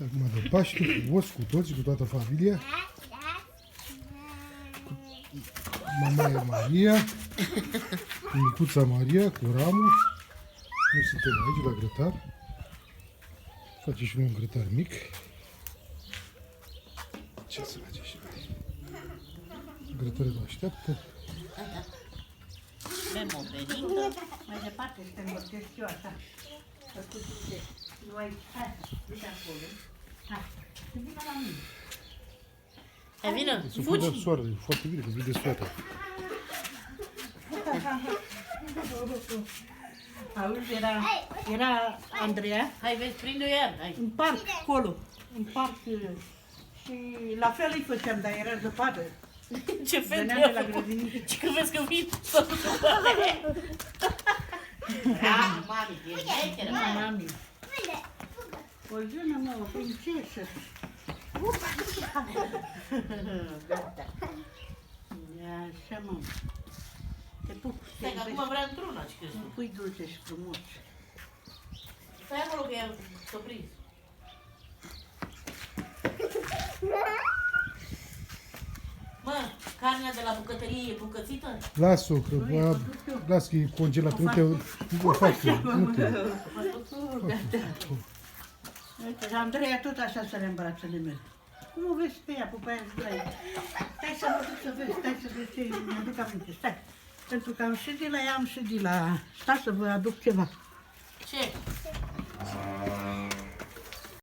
Acum de Paște, frumos, cu toți, cu toată familia. Mamaia Maria, cu micuța Maria, cu ramul. Noi suntem aici, la grătar. Face și noi un grătar mic. Ce să face și noi? Grătarul așteaptă. Bem o berincă. Mai departe să te învârtesc eu așa. Să tu zice, nu aici. Hai, du-te acolo. Hai, să vină la mine. Hai, vină, Să fugi! fugă soarele, e foarte bine, că vede soarele. Auzi, era Andreea Hai, vezi, prinde-o iar, hai. în parc, acolo. În parc. Și la fel îi făceam, dar era zăpadă. Ce fel Veneam de de la grădiniță. Ce că vezi că vin să Da, mami, e șmecheră, mami. Mami. O zână, mă, o prințesă. Gata. E așa, mă. Te pup. Stai că acum vrea într-una, ce crezi tu? Pui dulce și frumos. Stai acolo că i-am prins. Mă, carnea de la bucătărie e bucățită? Lasă-o, că lasă că e congelat. Nu te o fac eu. Nu te. Uite, și Andreea tot așa se le îmbrațele mele. Cum o vezi pe ea, pupaia Andreea? Stai să mă duc să vezi, stai să vezi ce mi-aduc aminte, stai. Pentru că am și de la ea, am și de la... Stai să vă aduc ceva.